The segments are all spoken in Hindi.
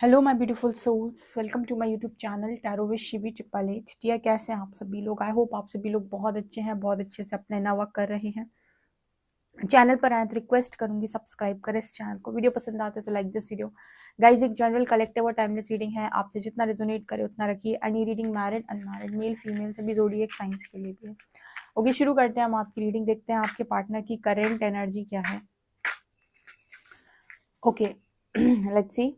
Hello my beautiful souls, welcome to my YouTube channel tarot with Shivi triple H. Dear, कैसे हैं आप सभी लोग? आई होप आप सभी लोग बहुत अच्छे हैं, बहुत अच्छे से अपना नया वर्क कर रहे हैं। चैनल पर आए तो रिक्वेस्ट करूंगी सब्सक्राइब करें इस चैनल को। वीडियो पसंद आते तो लाइक दिस वीडियो। गाइज, एक जनरल कलेक्टिव और टाइमलेस रीडिंग है, आपसे जितना रेजोनेट करे उतना रखिए। Any reading married unmarried male female सभी जोड़िएक साइंस के लिए भी है। ओके, शुरू करते हैं हम आपकी रीडिंग। देखते हैं आपके पार्टनर की करेंट एनर्जी क्या है। Okay, let's see.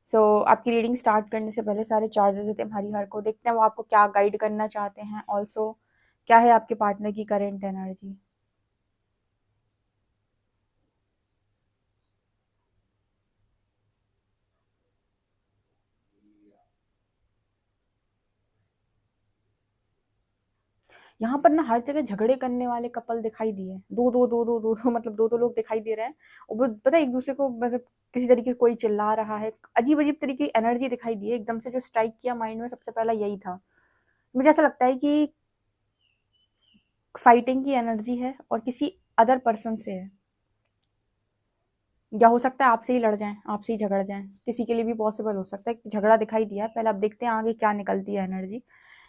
आपकी रीडिंग स्टार्ट करने से पहले सारे चार्जेस देते हैं हमारी हर को। देखते हैं वो आपको क्या गाइड करना चाहते हैं। ऑल्सो क्या है आपके पार्टनर की करेंट एनर्जी। यहाँ पर ना हर जगह झगड़े करने वाले कपल दिखाई दिए। दो दो दो दो दो दो मतलब दो दो लोग दिखाई दे रहे हैं। और वो पता है एक दूसरे को मतलब किसी तरीके से कोई चिल्ला रहा है। अजीब अजीब तरीके की एनर्जी दिखाई दी है। एकदम से जो स्ट्राइक किया माइंड में सबसे पहला यही था। मुझे ऐसा लगता है कि फाइटिंग की एनर्जी है और किसी अदर पर्सन से है, या हो सकता है आपसे ही लड़ जाएं, आपसे ही झगड़ जाएं। किसी के लिए भी पॉसिबल हो सकता है कि झगड़ा दिखाई दिया है। पहले अब देखते हैं आगे क्या निकलती है एनर्जी।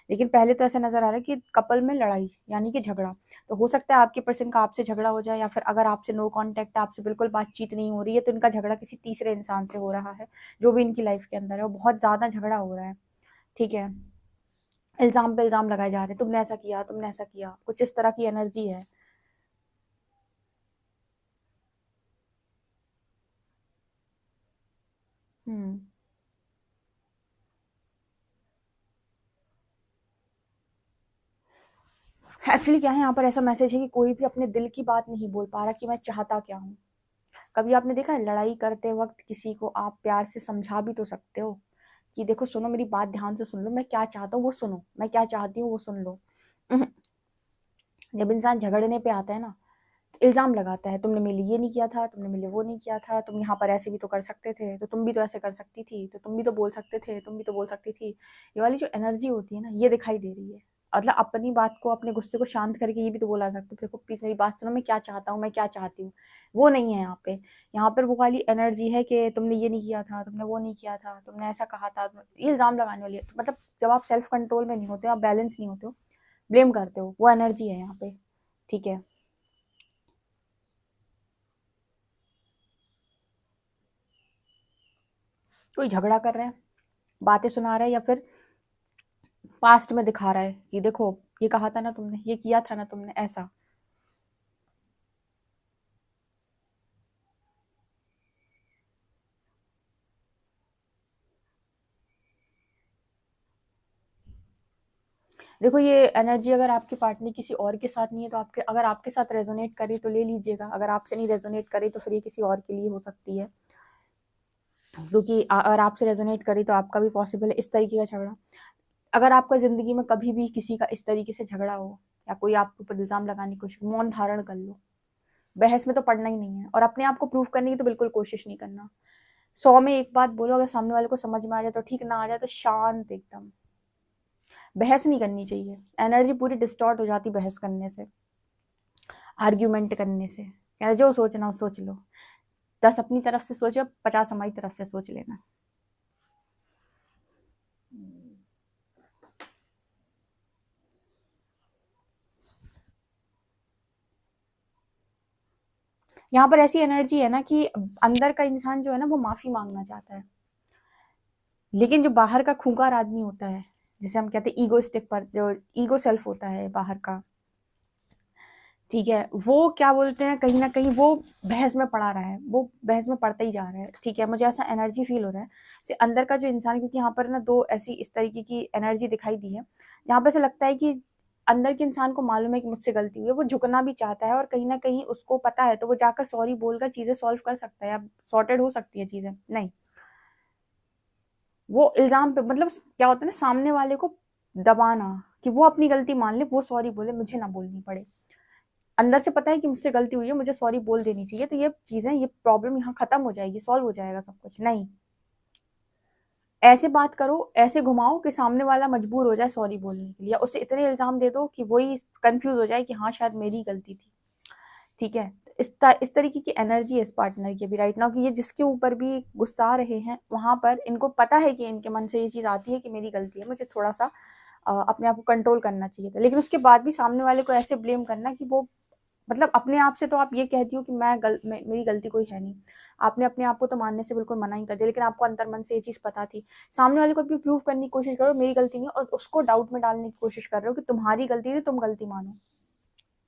लेकिन पहले तो ऐसा नजर आ रहा है कि कपल में लड़ाई यानी कि झगड़ा। तो हो सकता है आपके पर्सन का आपसे झगड़ा हो जाए, या फिर अगर आपसे नो कांटेक्ट, आपसे बिल्कुल बातचीत नहीं हो रही है, तो इनका झगड़ा किसी तीसरे इंसान से हो रहा है जो भी इनकी लाइफ के अंदर है। वो बहुत ज्यादा झगड़ा हो रहा है। ठीक है, इल्जाम पे इल्जाम लगाए जा रहे हैं, तुमने ऐसा किया, तुमने ऐसा किया, कुछ इस तरह की एनर्जी है। हम्म एक्चुअली क्या है, यहाँ पर ऐसा मैसेज है कि कोई भी अपने दिल की बात नहीं बोल पा रहा कि मैं चाहता क्या हूँ। कभी आपने देखा है लड़ाई करते वक्त किसी को आप प्यार से समझा भी तो सकते हो कि देखो सुनो, मेरी बात ध्यान से सुन लो, मैं क्या चाहता हूँ वो सुनो, मैं क्या चाहती हूँ वो सुन लो। उहुं, जब इंसान झगड़ने पे आता है ना, इल्जाम लगाता है, तुमने मेरे लिए ये नहीं किया था, तुमने मेरे लिए वो नहीं किया था, तुम यहाँ पर ऐसे भी तो कर सकते थे, तो तुम भी तो ऐसे कर सकती थी, तो तुम भी तो बोल सकते थे, तुम भी तो बोल सकती थी। ये वाली जो एनर्जी होती है ना, ये दिखाई दे रही है। मतलब अपनी बात को, अपने गुस्से को शांत करके ये भी तो बोला सकते देखो प्लीज मेरी बात सुनो, मैं क्या चाहता हूँ, मैं क्या चाहती हूँ। वो नहीं है यहाँ पे। यहाँ पर वो वाली एनर्जी है कि तुमने ये नहीं किया था, तुमने वो नहीं किया था, तुमने ऐसा कहा था। ये इल्जाम लगाने वाली है। मतलब जब आप सेल्फ कंट्रोल में नहीं होते हो, आप बैलेंस नहीं होते हो, ब्लेम करते हो, वो एनर्जी है यहाँ पे। ठीक है, कोई झगड़ा कर रहा है, बातें सुना रहा है, या फिर पास्ट में दिखा रहा है कि देखो ये कहा था ना तुमने, ये किया था ना तुमने, ऐसा। देखो ये एनर्जी अगर आपके पार्टनर किसी और के साथ नहीं है तो आपके, अगर आपके साथ रेजोनेट करे तो ले लीजिएगा। अगर आपसे नहीं रेजोनेट करे तो फिर ये किसी और के लिए हो सकती है। क्योंकि अगर आपसे रेजोनेट करे तो आपका भी पॉसिबल है इस तरीके का झगड़ा। अगर आपका जिंदगी में कभी भी किसी का इस तरीके से झगड़ा हो, या कोई आपके ऊपर इल्जाम लगाने की कोशिश, मौन धारण कर लो। बहस में तो पढ़ना ही नहीं है, और अपने आप को प्रूव करने की तो बिल्कुल कोशिश नहीं करना। 100 में एक बात बोलो, अगर सामने वाले को समझ में आ जाए तो ठीक, ना आ जाए तो शांत एकदम। बहस नहीं करनी चाहिए। एनर्जी पूरी डिस्टॉर्ट हो जाती बहस करने से, आर्ग्यूमेंट करने से। यार जो सोचना हो सोच लो। 10 अपनी तरफ से सोचो, 50 हमारी तरफ से सोच लेना। यहाँ पर ऐसी एनर्जी है ना कि अंदर का इंसान जो है ना वो माफी मांगना चाहता है, लेकिन जो बाहर का खूंखार आदमी होता है, जिसे हम कहते हैं ईगोइस्टिक, पर जो ईगो सेल्फ होता है बाहर का, ठीक है, वो क्या बोलते हैं, कहीं ना कहीं वो बहस में पड़ा रहा है, वो बहस में पड़ता ही जा रहा है। ठीक है, मुझे ऐसा एनर्जी फील हो रहा है कि अंदर का जो इंसान, क्योंकि यहाँ पर ना दो ऐसी इस तरीके की एनर्जी दिखाई दी है। यहाँ पर से लगता है कि अंदर के इंसान को मालूम है कि मुझसे गलती हुई है, वो झुकना भी चाहता है, और कहीं ना कहीं उसको पता है तो वो जाकर सॉरी बोलकर चीजें सॉल्व कर सकता है, अब सॉर्टेड हो सकती है चीजें। नहीं, वो इल्जाम पे, मतलब क्या होता है ना, सामने वाले को दबाना कि वो अपनी गलती मान ले, वो सॉरी बोले, मुझे ना बोलनी पड़े। अंदर से पता है कि मुझसे गलती हुई है, मुझे सॉरी बोल देनी चाहिए, तो ये चीजें, ये प्रॉब्लम यहाँ खत्म हो जाएगी, सॉल्व हो जाएगा सब कुछ। नहीं, ऐसे बात करो, ऐसे घुमाओ कि सामने वाला मजबूर हो जाए सॉरी बोलने के लिए, या उसे इतने इल्जाम दे दो कि वही कंफ्यूज हो जाए कि हाँ शायद मेरी गलती थी। ठीक है, इस तरीके की एनर्जी है इस पार्टनर की अभी राइट नाउ कि ये जिसके ऊपर भी गुस्सा रहे हैं वहाँ पर इनको पता है कि इनके मन से ये चीज़ आती है कि मेरी गलती है, मुझे थोड़ा सा अपने आप को कंट्रोल करना चाहिए था, लेकिन उसके बाद भी सामने वाले को ऐसे ब्लेम करना कि वो मतलब अपने आप से तो आप ये कहती हो कि मेरी गलती कोई है नहीं, आपने अपने आप को तो मानने से बिल्कुल मना ही कर दिया, लेकिन आपको अंतर मन से ये चीज़ पता थी। सामने वाले को भी प्रूव करने की कोशिश करो मेरी गलती नहीं है, और उसको डाउट में डालने की कोशिश कर रहे हो कि तुम्हारी गलती थी, तुम गलती मानो।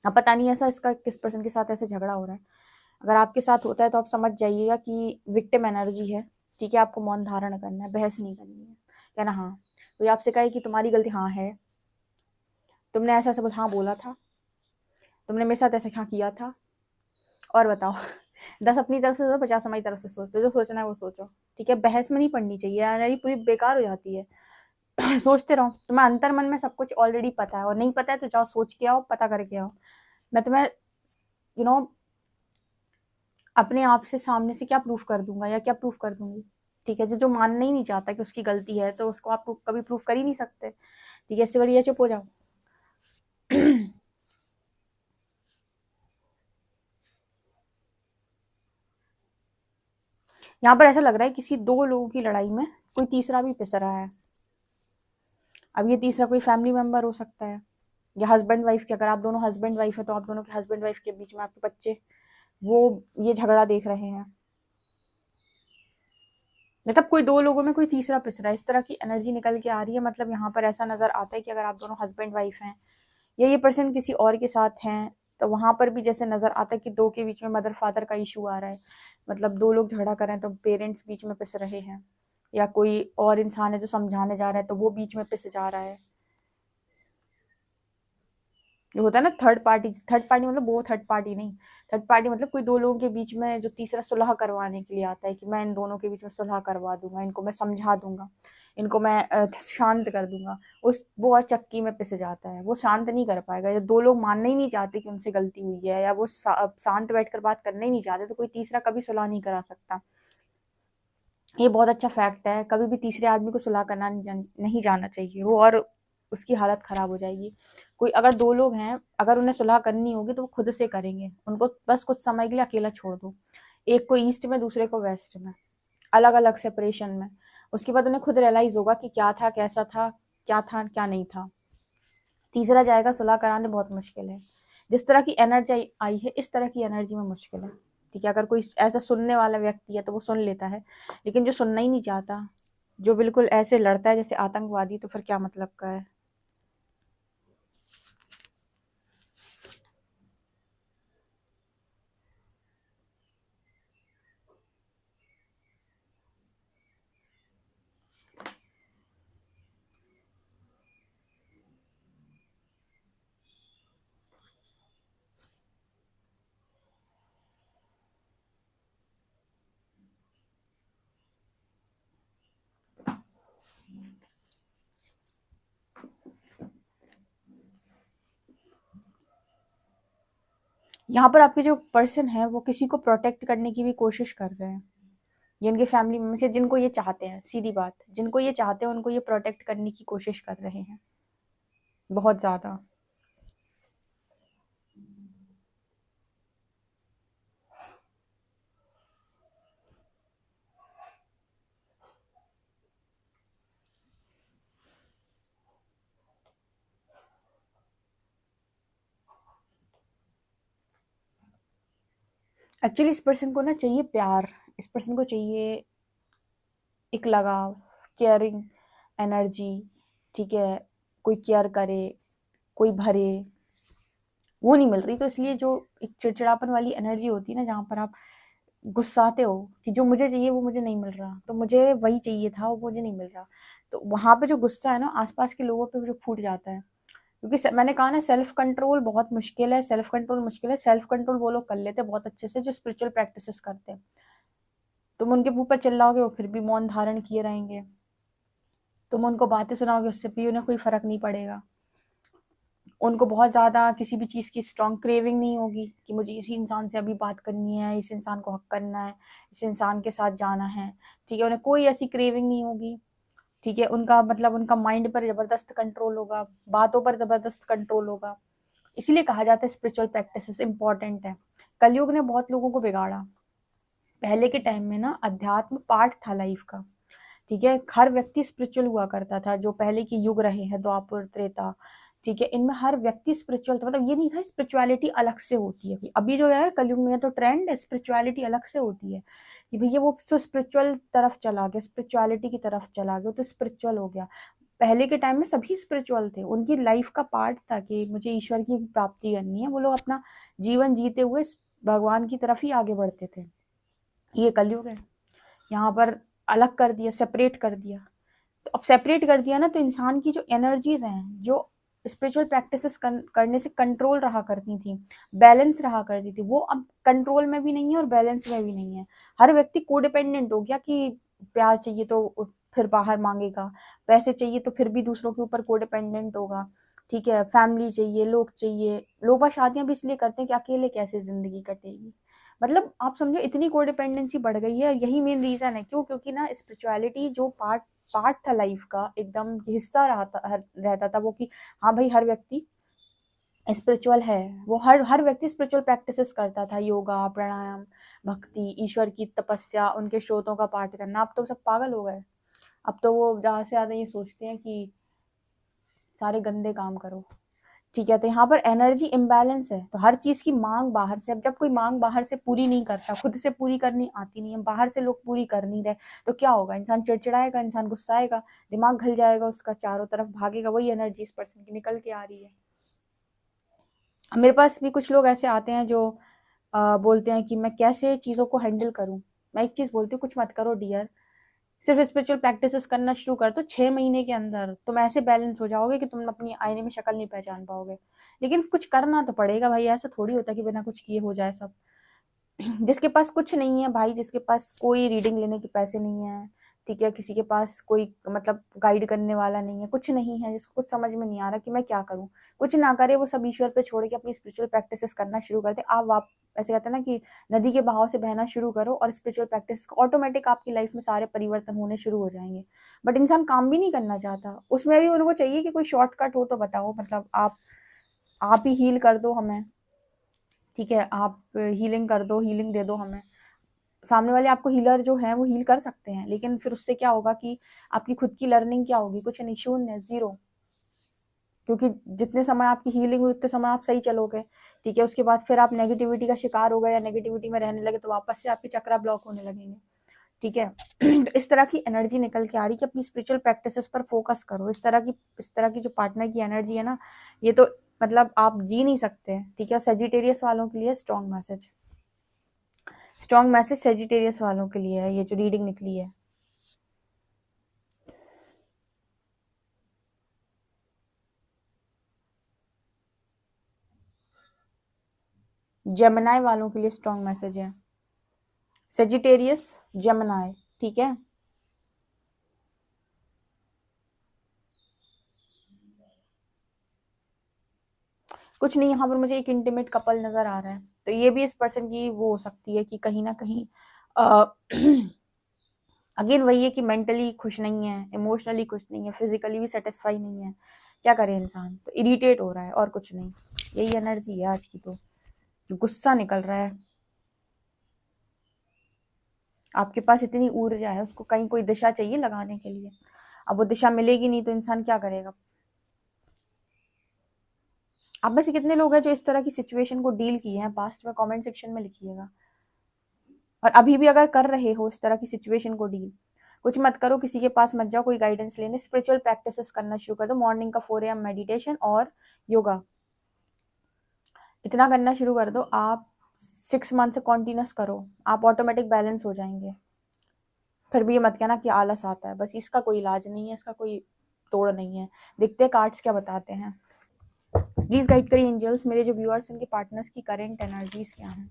अब पता नहीं ऐसा इसका किस पर्सन के साथ ऐसे झगड़ा हो रहा है। अगर आपके साथ होता है तो आप समझ जाइएगा कि विक्टिम एनर्जी है, ठीक है? आपको मौन धारण करना है, बहस नहीं करनी है। कहना हाँ, कोई आपसे कहे कि तुम्हारी गलती हाँ है, तुमने ऐसा-ऐसा बोला, हाँ बोला था, तुमने मेरे साथ ऐसा क्या किया था, और बताओ 10 अपनी तरफ से सोचो, 50 हमारी तरफ से सोचो, जो सोचना है वो सोचो, ठीक है? बहस में नहीं पड़नी चाहिए, एनर्जी पूरी बेकार हो जाती है। सोचते रहो, तुम्हें अंतर मन में सब कुछ ऑलरेडी पता है, और नहीं पता है तो जाओ सोच के आओ, पता करके आओ। मैं तुम्हें यू नो अपने आप से सामने से क्या प्रूफ कर दूंगा या क्या प्रूफ कर दूंगी, ठीक है? जो मानना ही नहीं चाहता कि उसकी गलती है तो उसको आप कभी प्रूफ कर ही नहीं सकते, ठीक है? इससे बढ़िया चुप हो जाओ। यहाँ पर ऐसा लग रहा है किसी दो लोगों की लड़ाई में कोई तीसरा भी पिस रहा है। अब ये तीसरा कोई फैमिली मेंबर हो सकता है, या हस्बैंड वाइफ के, अगर आप दोनों हस्बैंड वाइफ है तो आप दोनों के हस्बैंड वाइफ के बीच में आपके बच्चे वो ये झगड़ा देख रहे हैं, मतलब कोई दो लोगों में कोई तीसरा पिस रहा है, इस तरह की एनर्जी निकल के आ रही है। मतलब यहाँ पर ऐसा नजर आता है कि अगर आप दोनों हस्बैंड वाइफ हैं या ये पर्सन किसी और के साथ हैं, तो वहाँ पर भी जैसे नजर आता है कि दो के बीच में मदर फादर का इशू आ रहा है, मतलब दो लोग झगड़ा कर रहे हैं तो पेरेंट्स बीच में पिस रहे हैं, या कोई और इंसान है जो समझाने जा रहा है तो वो बीच में पिस जा रहा है। जो होता है ना थर्ड पार्टी मतलब वो थर्ड पार्टी नहीं, थर्ड पार्टी मतलब कोई दो लोगों के बीच में जो तीसरा सुलह करवाने के लिए आता है कि मैं इन दोनों के बीच में सुलह करवा दूंगा, इनको मैं समझा दूंगा, इनको मैं शांत कर दूंगा। उस वो और चक्की में पिस जाता है, वो शांत नहीं कर पाएगा। जब दो लोग मानने ही नहीं चाहते कि उनसे गलती हुई है, या वो शांत बैठकर बात करने ही नहीं चाहते, तो कोई तीसरा कभी सुलह नहीं करा सकता। ये बहुत अच्छा फैक्ट है, कभी भी तीसरे आदमी को सुलह करना नहीं जाना चाहिए, वो और उसकी हालत खराब हो जाएगी। कोई अगर दो लोग हैं, अगर उन्हें सुलह करनी होगी तो वो खुद से करेंगे, उनको बस कुछ समय के लिए अकेला छोड़ दो, एक को ईस्ट में दूसरे को वेस्ट में, अलग अलग सेपरेशन में। उसके बाद उन्हें खुद रियलाइज होगा कि क्या था, कैसा था, क्या था क्या नहीं था। तीसरा जाएगा सुलह कराने, बहुत मुश्किल है। जिस तरह की एनर्जी आई है इस तरह की एनर्जी में मुश्किल है, ठीक है? अगर कोई ऐसा सुनने वाला व्यक्ति है तो वो सुन लेता है, लेकिन जो सुनना ही नहीं चाहता, जो बिल्कुल ऐसे लड़ता है जैसे आतंकवादी, तो फिर क्या मतलब का है? यहाँ पर आपके जो पर्सन है वो किसी को प्रोटेक्ट करने की भी कोशिश कर रहे हैं, जिनके फैमिली में से जिनको ये चाहते हैं, सीधी बात, जिनको ये चाहते हैं उनको ये प्रोटेक्ट करने की कोशिश कर रहे हैं बहुत ज़्यादा। एक्चुअली इस पर्सन को ना चाहिए प्यार, इस पर्सन को चाहिए एक लगाव, केयरिंग एनर्जी, ठीक है? कोई केयर करे, कोई भरे, वो नहीं मिल रही। तो इसलिए जो एक चिड़चिड़ापन वाली एनर्जी होती है ना, जहाँ पर आप गुस्साते हो कि जो मुझे चाहिए वो मुझे नहीं मिल रहा, तो मुझे वही चाहिए था वो मुझे नहीं मिल रहा, तो वहाँ पे जो गुस्सा है ना आसपास के लोगों पे जो फूट जाता है। क्योंकि मैंने कहा ना सेल्फ कंट्रोल बहुत मुश्किल है, सेल्फ कंट्रोल मुश्किल है। सेल्फ कंट्रोल वो लोग कर लेते हैं बहुत अच्छे से जो स्पिरिचुअल प्रैक्टिसेस करते हैं। तुम उनके मुंह पर चिल्लाओगे वो फिर भी मौन धारण किए रहेंगे, तुम उनको बातें सुनाओगे उससे भी उन्हें कोई फर्क नहीं पड़ेगा। उनको बहुत ज़्यादा किसी भी चीज़ की स्ट्रॉन्ग क्रेविंग नहीं होगी कि मुझे इसी इंसान से अभी बात करनी है, इस इंसान को हक करना है, इस इंसान के साथ जाना है, ठीक है? उन्हें कोई ऐसी क्रेविंग नहीं होगी, ठीक है? उनका मतलब उनका माइंड पर ज़बरदस्त कंट्रोल होगा, बातों पर ज़बरदस्त कंट्रोल होगा। इसीलिए कहा जाता है स्पिरिचुअल प्रैक्टिसेस इंपॉर्टेंट है। कलयुग ने बहुत लोगों को बिगाड़ा। पहले के टाइम में ना अध्यात्म पार्ट था लाइफ का, ठीक है। हर व्यक्ति स्पिरिचुअल हुआ करता था, जो पहले के युग रहे हैं, द्वापर त्रेता, ठीक है, इनमें हर व्यक्ति स्पिरिचुअल था। मतलब ये नहीं था स्पिरिचुअलिटी अलग से होती है। अभी जो है कलयुग में तो ट्रेंड है, स्पिरिचुअलिटी अलग से होती है कि भैया वो तो स्पिरिचुअल तरफ चला गया, स्पिरिचुअलिटी की तरफ चला गया तो स्पिरिचुअल हो गया। पहले के टाइम में सभी स्पिरिचुअल थे, उनकी लाइफ का पार्ट था कि मुझे ईश्वर की प्राप्ति करनी है। वो लोग अपना जीवन जीते हुए भगवान की तरफ ही आगे बढ़ते थे। ये कलयुग है, यहाँ पर अलग कर दिया, सेपरेट कर दिया। तो अब सेपरेट कर दिया ना, तो इंसान की जो एनर्जीज हैं, जो स्पिरिचुअल प्रैक्टिसेस करने से कंट्रोल रहा करती थी, बैलेंस रहा करती थी, वो अब कंट्रोल में भी नहीं है और बैलेंस में भी नहीं है। हर व्यक्ति कोडिपेंडेंट हो गया कि प्यार चाहिए तो फिर बाहर मांगेगा, पैसे चाहिए तो फिर भी दूसरों के ऊपर कोडिपेंडेंट होगा, ठीक है, फैमिली चाहिए, लोग चाहिए। लोग बस शादियां भी इसलिए करते हैं कि अकेले कैसे जिंदगी कटेगी। मतलब आप समझो इतनी कोडिपेंडेंसी बढ़ गई है। यही मेन रीजन है क्यों, क्योंकि ना स्पिरिचुअलिटी जो पार्ट था लाइफ का, एकदम हिस्सा रहता था वो, कि हाँ भाई हर व्यक्ति स्पिरिचुअल है। वो हर व्यक्ति स्पिरिचुअल प्रैक्टिसेस करता था, योगा, प्राणायाम, भक्ति, ईश्वर की तपस्या, उनके स्रोतों का पाठ करना। अब तो सब पागल हो गए। अब तो वो ज़्यादा से ज़्यादा ये सोचते हैं कि सारे गंदे काम करो, ठीक है। तो यहाँ पर एनर्जी इम्बैलेंस है, तो हर चीज की मांग बाहर से। अब जब कोई मांग बाहर से पूरी नहीं करता, खुद से पूरी करनी आती नहीं है, बाहर से लोग पूरी कर नहीं रहे, तो क्या होगा? इंसान चिड़चिड़ाएगा, इंसान गुस्साएगा, दिमाग घल जाएगा उसका, चारों तरफ भागेगा। वही एनर्जी इस पर्सन की निकल के आ रही है। मेरे पास भी कुछ लोग ऐसे आते हैं जो बोलते हैं कि मैं कैसे चीज़ों को हैंडल करूं। मैं एक चीज़ बोलती हूँ, कुछ मत करो डियर, सिर्फ स्पिरिचुअल प्रैक्टिसेस करना शुरू कर दो। 6 महीने के अंदर तुम ऐसे बैलेंस हो जाओगे कि तुम अपनी आईने में शक्ल नहीं पहचान पाओगे। लेकिन कुछ करना तो पड़ेगा भाई, ऐसा थोड़ी होता कि बिना कुछ किए हो जाए सब। जिसके पास कुछ नहीं है भाई, जिसके पास कोई रीडिंग लेने के पैसे नहीं है, ठीक है, किसी के पास कोई मतलब गाइड करने वाला नहीं है, कुछ नहीं है, जिसको कुछ समझ में नहीं आ रहा कि मैं क्या करूं, कुछ ना करे, वो सब ईश्वर पे छोड़ के अपनी स्पिरिचुअल प्रैक्टिसेस करना शुरू कर दे। आप ऐसे कहते हैं ना कि नदी के बहाव से बहना शुरू करो और स्पिरिचुअल प्रैक्टिस ऑटोमेटिक आपकी लाइफ में सारे परिवर्तन होने शुरू हो जाएंगे। बट इंसान काम भी नहीं करना चाहता, उसमें भी उनको चाहिए कि कोई शॉर्टकट हो तो बताओ। मतलब आप ही हील कर दो हमें, ठीक है, आप हीलिंग कर दो, हीलिंग दे दो हमें। सामने वाले आपको हीलर जो है वो हील कर सकते हैं, लेकिन फिर उससे क्या होगा कि आपकी खुद की लर्निंग क्या होगी? कुछ नहीं, शून्य, जीरो। क्योंकि जितने समय आपकी हीलिंग हुई उतने समय आप सही चलोगे, ठीक है। उसके बाद फिर आप नेगेटिविटी का शिकार हो गए या नेगेटिविटी में रहने लगे तो वापस से आपके चक्रा ब्लॉक होने लगेंगे, ठीक है। तो इस तरह की एनर्जी निकल के आ रही कि अपनी स्पिरिचुअल प्रैक्टिसेस पर फोकस करो। इस तरह की जो पार्टनर की एनर्जी है ना, ये तो मतलब आप जी नहीं सकते, ठीक है। सेजिटेरियस वालों के लिए स्ट्रॉन्ग मैसेज सेजिटेरियस वालों के लिए है ये जो रीडिंग निकली है। जेमिनाई वालों के लिए स्ट्रॉन्ग मैसेज है, सेजिटेरियस, जेमिनाई, ठीक है। कुछ नहीं, यहाँ पर मुझे एक इंटीमेट कपल नजर आ रहा है, तो ये भी इस पर्सन की वो हो सकती है कि कहीं ना कहीं अगेन वही है कि मेंटली खुश नहीं है, इमोशनली खुश नहीं है, फिजिकली भी सेटिस्फाई नहीं है। क्या करे इंसान? तो इरिटेट हो रहा है और कुछ नहीं। यही एनर्जी है आज की, तो गुस्सा निकल रहा है। आपके पास इतनी ऊर्जा है, उसको कहीं कोई दिशा चाहिए लगाने के लिए। अब वो दिशा मिलेगी नहीं तो इंसान क्या करेगा? आप में से कितने लोग हैं जो इस तरह की सिचुएशन को डील किए हैं पास्ट में? कमेंट सेक्शन में लिखिएगा। और अभी भी अगर कर रहे हो इस तरह की सिचुएशन को डील, कुछ मत करो, किसी के पास मत जाओ कोई गाइडेंस लेने, स्पिरिचुअल प्रैक्टिसेस करना शुरू कर दो। मॉर्निंग का 4 AM मेडिटेशन और योगा, इतना करना शुरू कर दो। आप 6 मंथ से कॉन्टिन्यूस करो, आप ऑटोमेटिक बैलेंस हो जाएंगे। फिर भी ये मत कहना कि आलस आता है, बस इसका कोई इलाज नहीं है, इसका कोई तोड़ नहीं है। देखते कार्ड्स क्या बताते हैं। प्लीज गाइड करिए एंजल्स, मेरे जो व्यूअर्स उनके पार्टनर्स की करंट एनर्जीज क्या हैं।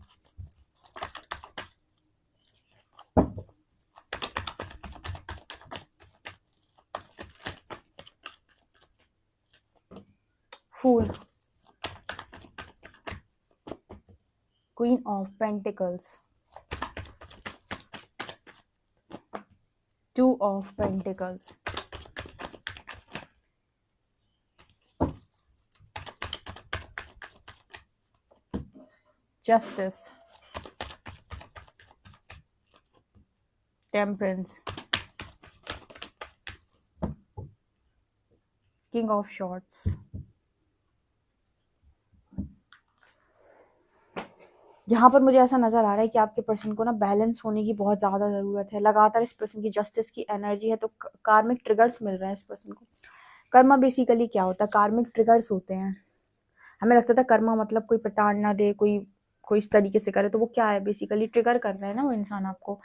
Fool, queen of pentacles, 2 of Pentacles, Justice, temperance, king of swords. यहाँ पर मुझे ऐसा नज़र आ रहा है कि आपके पर्सन को ना बैलेंस होने की बहुत ज़्यादा ज़रूरत है। लगातार इस पर्सन की जस्टिस की एनर्जी है, तो कार्मिक ट्रिगर्स मिल रहे हैं इस पर्सन को। कर्मा बेसिकली क्या होता है? कार्मिक ट्रिगर्स होते हैं। हमें लगता था कर्मा मतलब कोई प्रताड़ना दे, कोई कोई इस तरीके से करे, तो वो क्या है? बेसिकली ट्रिगर कर रहा है ना वो इंसान आपको।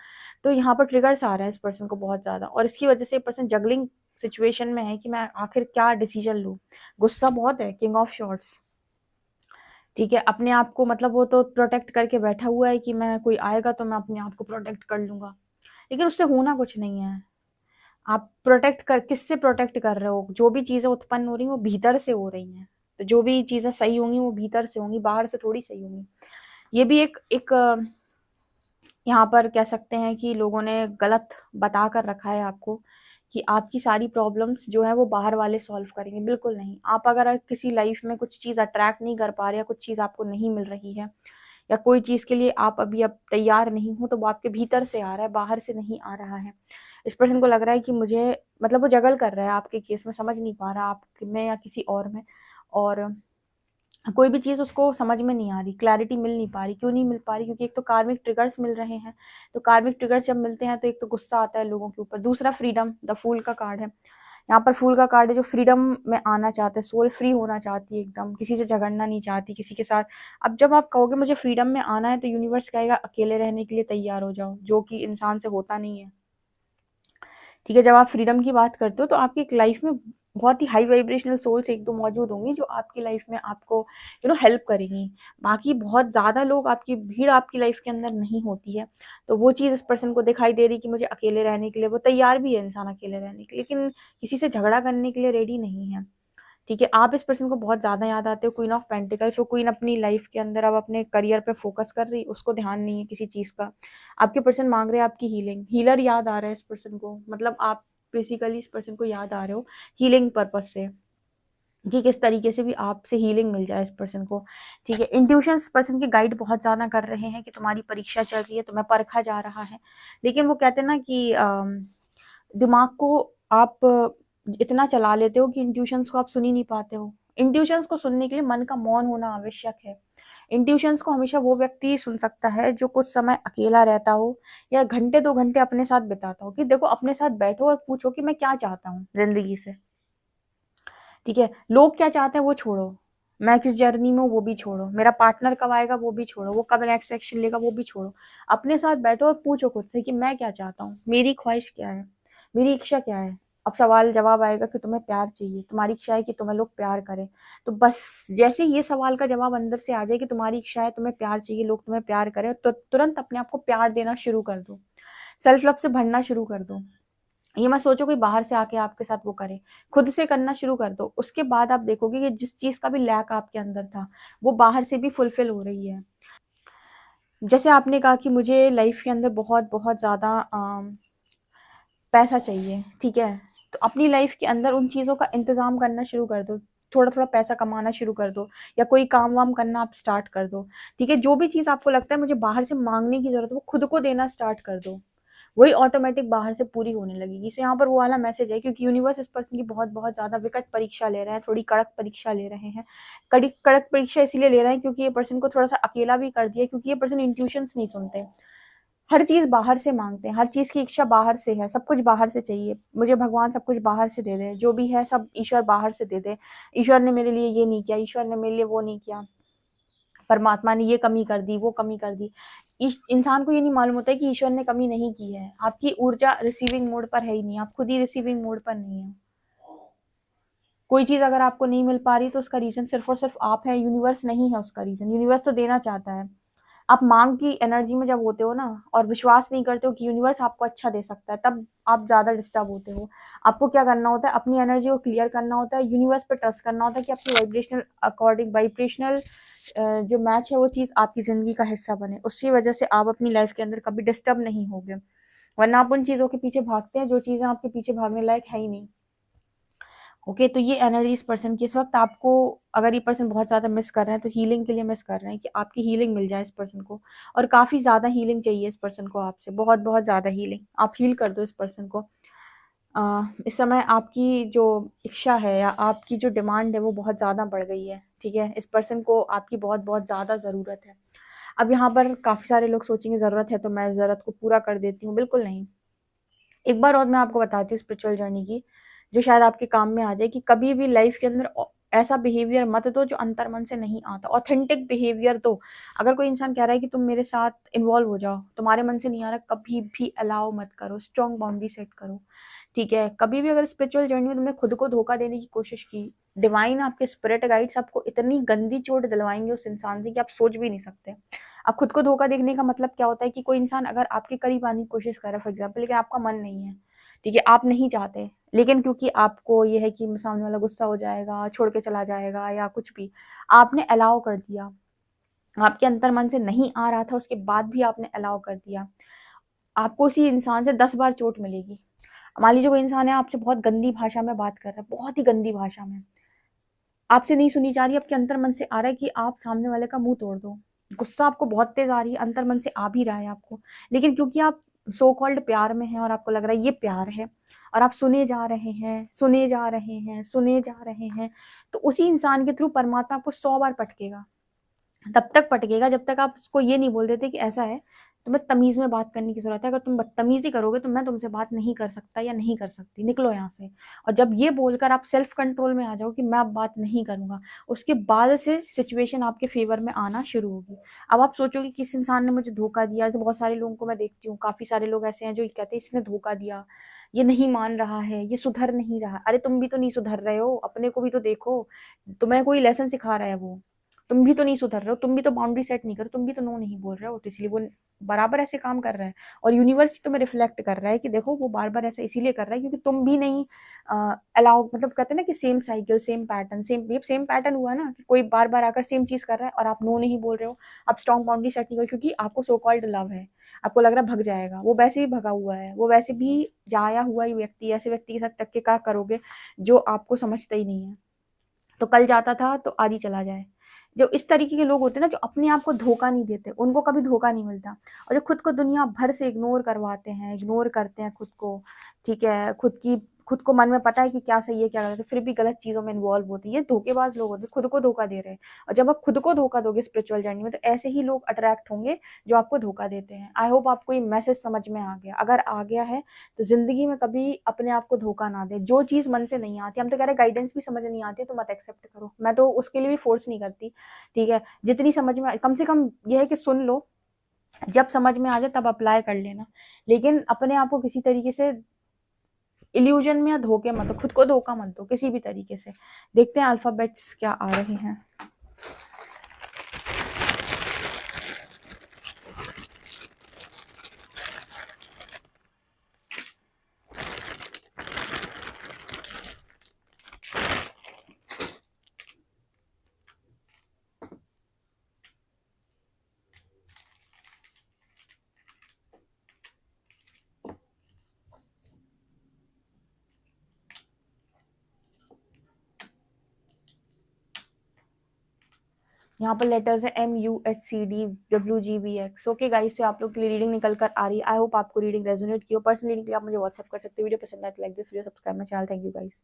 तो यहाँ पर ट्रिगर्स आ रहा है इस पर्सन को बहुत ज़्यादा, और इसकी वजह से पर्सन जगलिंग सिचुएशन में है कि मैं आखिर क्या डिसीजन लूँ। गुस्सा बहुत है, किंग ऑफ शॉर्ट्स। ठीक है, अपने आप को मतलब वो तो प्रोटेक्ट करके बैठा हुआ है कि मैं कोई आएगा तो मैं अपने आप को प्रोटेक्ट कर लूंगा, लेकिन उससे होना कुछ नहीं है। आप प्रोटेक्ट कर किससे प्रोटेक्ट कर रहे हो? जो भी चीजें उत्पन्न हो रही हैं वो भीतर से हो रही हैं। तो जो भी चीजें सही होंगी वो भीतर से होंगी, बाहर से थोड़ी सही होंगी। ये भी एक एक यहाँ पर कह सकते हैं कि लोगों ने गलत बता कर रखा है आपको कि आपकी सारी प्रॉब्लम्स जो है वो बाहर वाले सॉल्व करेंगे। बिल्कुल नहीं। आप अगर किसी लाइफ में कुछ चीज़ अट्रैक्ट नहीं कर पा रहे, या कुछ चीज़ आपको नहीं मिल रही है, या कोई चीज़ के लिए आप अभी अब तैयार नहीं हो, तो वो आपके भीतर से आ रहा है, बाहर से नहीं आ रहा है। इस पर्सन को लग रहा है कि मुझे मतलब वो जगल कर रहा है आपके केस में, समझ नहीं पा रहा आप में या किसी और में, और कोई भी चीज़ उसको समझ में नहीं आ रही, क्लैरिटी मिल नहीं पा रही। क्यों नहीं मिल पा रही? क्योंकि एक तो कार्मिक ट्रिगर्स मिल रहे हैं। तो कार्मिक ट्रिगर्स जब मिलते हैं तो एक तो गुस्सा आता है लोगों के ऊपर, दूसरा फ्रीडम, द फूल का कार्ड है यहाँ पर। फूल का कार्ड है जो फ्रीडम में आना चाहते हैं, सोल फ्री होना चाहती है एकदम, किसी से झगड़ना नहीं चाहती किसी के साथ। अब जब आप कहोगे मुझे फ्रीडम में आना है, तो यूनिवर्स कहेगा अकेले रहने के लिए तैयार हो जाओ, जो कि इंसान से होता नहीं है। ठीक है, जब आप फ्रीडम की बात करते हो तो आपकी लाइफ में बहुत ही हाई वाइब्रेशनल सोल्स एक दो मौजूद होंगी जो आपकी लाइफ में आपको हेल्प करेंगी। बाकी बहुत ज़्यादा लोग, आपकी भीड़ आपकी लाइफ के अंदर नहीं होती है। तो वो चीज़ इस पर्सन को दिखाई दे रही कि मुझे अकेले रहने के लिए, वो तैयार भी है इंसान अकेले रहने के लिए, लेकिन किसी से झगड़ा करने के लिए रेडी नहीं है। ठीक है, आप इस पर्सन को बहुत ज़्यादा याद आते हो। क्वीन ऑफ पेंटिकल्स, वो क्वीन अपनी लाइफ के अंदर अब अपने करियर पे फोकस कर रही, उसको ध्यान नहीं है किसी चीज़ का। आपके पर्सन मांग रहे हैं आपकी हीलिंग, हीलर याद आ रहा है इस पर्सन को, मतलब आप बेसिकली इस पर्सन को याद आ रहे हो हीलिंग पर्पज से, कि किस तरीके से भी आपसे हीलिंग मिल जाए इस पर्सन को। ठीक है, इंट्यूशन पर्सन की गाइड बहुत ज़्यादा कर रहे हैं कि तुम्हारी परीक्षा चल रही है, तुम्हें परखा जा रहा है। लेकिन वो कहते हैं ना कि दिमाग को आप इतना चला लेते हो कि इंट्यूशंस को आप सुन ही नहीं पाते हो। इंट्यूशंस को सुनने के लिए मन का मौन होना आवश्यक है। इंट्यूशंस को हमेशा वो व्यक्ति सुन सकता है जो कुछ समय अकेला रहता हो, या घंटे 2 घंटे अपने साथ बिताता हो। कि देखो, अपने साथ बैठो और पूछो कि मैं क्या चाहता हूँ जिंदगी से। ठीक है, लोग क्या चाहते हैं वो छोड़ो, मैं किस जर्नी में हूँ वो भी छोड़ो, मेरा पार्टनर कब आएगा वो भी छोड़ो, वो कब नेक्स्ट एक्शन लेगा वो भी छोड़ो। अपने साथ बैठो और पूछो खुद से कि मैं क्या चाहता हूँ, मेरी ख्वाहिश क्या है, मेरी इच्छा क्या है। अब सवाल जवाब आएगा कि तुम्हें प्यार चाहिए, तुम्हारी इच्छा है कि तुम्हें लोग प्यार करें। तो बस जैसे ये सवाल का जवाब अंदर से आ जाए कि तुम्हारी इच्छा है तुम्हें प्यार चाहिए, लोग तुम्हें प्यार करें, तो तुरंत अपने आप को प्यार देना शुरू कर दो, सेल्फ लव से भरना शुरू कर दो। ये मत सोचो कोई बाहर से आके आपके साथ वो करे, खुद से करना शुरू कर दो। उसके बाद आप देखोगे कि जिस चीज का भी लैक आपके अंदर था वो बाहर से भी फुलफिल हो रही है। जैसे आपने कहा कि मुझे लाइफ के अंदर बहुत बहुत ज्यादा पैसा चाहिए। ठीक है, तो अपनी लाइफ के अंदर उन चीजों का इंतजाम करना शुरू कर दो, थोड़ा थोड़ा पैसा कमाना शुरू कर दो, या कोई काम वाम करना आप स्टार्ट कर दो। ठीक है, जो भी चीज आपको लगता है मुझे बाहर से मांगने की जरूरत है, वो खुद को देना स्टार्ट कर दो, वही ऑटोमेटिक बाहर से पूरी होने लगेगी। सो यहाँ पर वो वाला मैसेज है, क्योंकि यूनिवर्स इस पर्सन की बहुत बहुत ज्यादा विकट परीक्षा ले रहे हैं, थोड़ी कड़क परीक्षा ले रहे हैं। कड़ी कड़क परीक्षा इसीलिए ले रहे हैं क्योंकि ये पर्सन को थोड़ा सा अकेला भी कर दिया, क्योंकि ये पर्सन इंट्यूशंस नहीं सुनते, हर चीज बाहर से मांगते हैं, हर चीज की इच्छा बाहर से है, सब कुछ बाहर से चाहिए, मुझे भगवान सब कुछ बाहर से दे दे, जो भी है सब ईश्वर बाहर से दे दे। ईश्वर ने मेरे लिए ये नहीं किया, ईश्वर ने मेरे लिए वो नहीं किया, परमात्मा ने ये कमी कर दी वो कमी कर दी। इंसान को ये नहीं मालूम होता है कि ईश्वर ने कमी नहीं की है, आपकी ऊर्जा रिसीविंग मोड पर है ही नहीं, आप खुद ही रिसीविंग मोड पर नहीं है। कोई चीज अगर आपको नहीं मिल पा रही तो उसका रीजन सिर्फ और सिर्फ आप है, यूनिवर्स नहीं है उसका रीजन। यूनिवर्स तो देना चाहता है। आप मांग की एनर्जी में जब होते हो ना, और विश्वास नहीं करते हो कि यूनिवर्स आपको अच्छा दे सकता है, तब आप ज्यादा डिस्टर्ब होते हो। आपको क्या करना होता है, अपनी एनर्जी को क्लियर करना होता है, यूनिवर्स पे ट्रस्ट करना होता है कि आपकी वाइब्रेशनल अकॉर्डिंग वाइब्रेशनल जो मैच है वो चीज आपकी जिंदगी का हिस्सा बने, उसकी वजह से आप अपनी लाइफ के अंदर कभी डिस्टर्ब नहीं होगे। वरना आप उन चीजों के पीछे भागते हैं जो चीजें आपके पीछे भागने लायक है ही नहीं। ओके, तो ये एनर्जी इस पर्सन की इस वक्त आपको, अगर ये पर्सन बहुत ज़्यादा मिस कर रहे हैं तो हीलिंग के लिए मिस कर रहे हैं कि आपकी हीलिंग मिल जाए इस पर्सन को। और काफ़ी ज़्यादा हीलिंग चाहिए इस पर्सन को आपसे, बहुत बहुत ज़्यादा हीलिंग। आप हील कर दो इस पर्सन को। इस समय आपकी जो इच्छा है या आपकी जो डिमांड है वो बहुत ज़्यादा बढ़ गई है, ठीक है। इस पर्सन को आपकी बहुत बहुत ज़्यादा ज़रूरत है। अब यहाँ पर काफ़ी सारे लोग सोचेंगे ज़रूरत है तो मैं ज़रूरत को पूरा कर देती हूँ, बिल्कुल नहीं। एक बार और मैं आपको बताती हूँ स्पिरिचुअल जर्नी की, जो शायद आपके काम में आ जाए, कि कभी भी लाइफ के अंदर ऐसा बिहेवियर मत दो जो अंतर मन से नहीं आता। ऑथेंटिक बिहेवियर दो। अगर कोई इंसान कह रहा है कि तुम मेरे साथ इन्वॉल्व हो जाओ, तुम्हारे मन से नहीं आ रहा, कभी भी अलाउ मत करो। स्ट्रॉन्ग बाउंड्री सेट करो, ठीक है। कभी भी अगर स्पिरिचुअल जर्नी में तुमने खुद को धोखा देने की कोशिश की, डिवाइन आपके स्पिरिट गाइड्स आपको इतनी गंदी चोट दिलवाएंगे उस इंसान से कि आप सोच भी नहीं सकते। अब खुद को धोखा देखने का मतलब क्या होता है कि कोई इंसान अगर आपके करीब आने की कोशिश कर रहा है फॉर एग्जाम्पल, लेकिन आपका मन नहीं है, ठीक है, आप नहीं चाहते, लेकिन क्योंकि आपको ये है कि सामने वाला गुस्सा हो जाएगा, छोड़ के चला जाएगा या कुछ भी, आपने अलाउ कर दिया। आपके अंतर मन से नहीं आ रहा था, उसके बाद भी आपने अलाउ कर दिया। आपको उसी इंसान से 10 बार चोट मिलेगी। मान लीजिए कोई इंसान है आपसे बहुत गंदी भाषा में बात कर रहा है, बहुत ही गंदी भाषा में, आपसे नहीं सुनी जा रही, आपके अंतर मन से आ रहा है कि आप सामने वाले का मुंह तोड़ दो। गुस्सा आपको बहुत तेज आ रही है, अंतर मन से आ भी रहा है आपको, लेकिन क्योंकि आप सो कॉल्ड प्यार में हैं और आपको लग रहा है ये प्यार है, और आप सुने जा रहे हैं, सुने जा रहे हैं, सुने जा रहे हैं, तो उसी इंसान के थ्रू परमात्मा आपको 100 बार पटकेगा। तब तक पटकेगा जब तक आप उसको ये नहीं बोल देते कि ऐसा है, तुम्हें तमीज में बात करने की जरूरत है। अगर तुम बदतमीजी करोगे तो मैं तुमसे बात नहीं कर सकता या नहीं कर सकती, निकलो यहाँ से। और जब ये बोलकर आप सेल्फ कंट्रोल में आ जाओ कि मैं अब बात नहीं करूंगा, उसके बाद से सिचुएशन आपके फेवर में आना शुरू होगी। अब आप सोचोगे किस इंसान ने मुझे धोखा दिया। ऐसे बहुत सारे लोगों को मैं देखती हूँ, काफी सारे लोग ऐसे हैं जो कहते हैं इसने धोखा दिया, ये नहीं मान रहा है, ये सुधर नहीं रहा। अरे तुम भी तो नहीं सुधर रहे हो, अपने को भी तो देखो। तुम्हें कोई लेसन सिखा रहा है वो, तुम भी तो नहीं सुधर रहे हो, तुम भी तो बाउंड्री सेट नहीं कर, तुम भी तो नो नहीं बोल रहे हो, तो इसलिए वो बराबर ऐसे काम कर रहा है। और यूनिवर्स तुम्हें रिफ्लेक्ट कर रहा है कि देखो वो बार बार ऐसा इसीलिए कर रहा है क्योंकि तुम भी नहीं अलाउ, मतलब कहते हैं ना कि same cycle same pattern, same pattern हुआ ना कि कोई बार बार आकर सेम चीज कर रहा है और आप नो नहीं बोल रहे हो। आप स्ट्रॉन्ग बाउंड्री सेट नहीं कर, क्योंकि आपको सो कॉल्ड लव है, आपको लग रहा है भग जाएगा, वो वैसे ही भगा हुआ है, वो वैसे भी जाया हुआ ही व्यक्ति, ऐसे व्यक्ति के साथ टक के क्या करोगे जो आपको समझता ही नहीं है। तो कल जाता था तो आज ही चला जाए। जो इस तरीके के लोग होते हैं ना, जो अपने आप को धोखा नहीं देते, उनको कभी धोखा नहीं मिलता। और जो खुद को दुनिया भर से इग्नोर करवाते हैं, इग्नोर करते हैं खुद को, ठीक है, खुद को मन में पता है कि क्या सही है क्या गलत है, फिर भी गलत चीजों में इन्वॉल्व होती है, धोखेबाज लोग होते हैं, खुद को धोखा दे रहे हैं। और जब आप खुद को धोखा दोगे स्पिरिचुअल जर्नी में, तो ऐसे ही लोग अट्रैक्ट होंगे जो आपको धोखा देते हैं। आई होप आपको ये मैसेज समझ में आ गया। अगर आ गया है तो जिंदगी में कभी अपने आप को धोखा ना दे। जो चीज मन से नहीं आती, हम तो कह रहे गाइडेंस भी समझ नहीं आती है तो मत एक्सेप्ट करो, मैं तो उसके लिए भी फोर्स नहीं करती, ठीक है। जितनी समझ में कम से कम ये है कि सुन लो, जब समझ में आ जाए तब अप्लाई कर लेना, लेकिन अपने आप को किसी तरीके से इल्यूजन में या धोखे मत दो, खुद को धोखा मत दो किसी भी तरीके से। देखते हैं अल्फाबेट्स क्या आ रहे हैं। यहाँ पर लेटर्स है MUHCDWGBX। ओके गाइस, तो आप लोग के लिए रीडिंग निकल कर आ रही है। आई होप आपको रीडिंग रेजोनेट की हो। पर्सनल रीडिंग के लिए आप मुझे व्हाट्सएप कर सकते हो। वीडियो पसंद आए तो like this video, subscribe my channel. Thank you guys.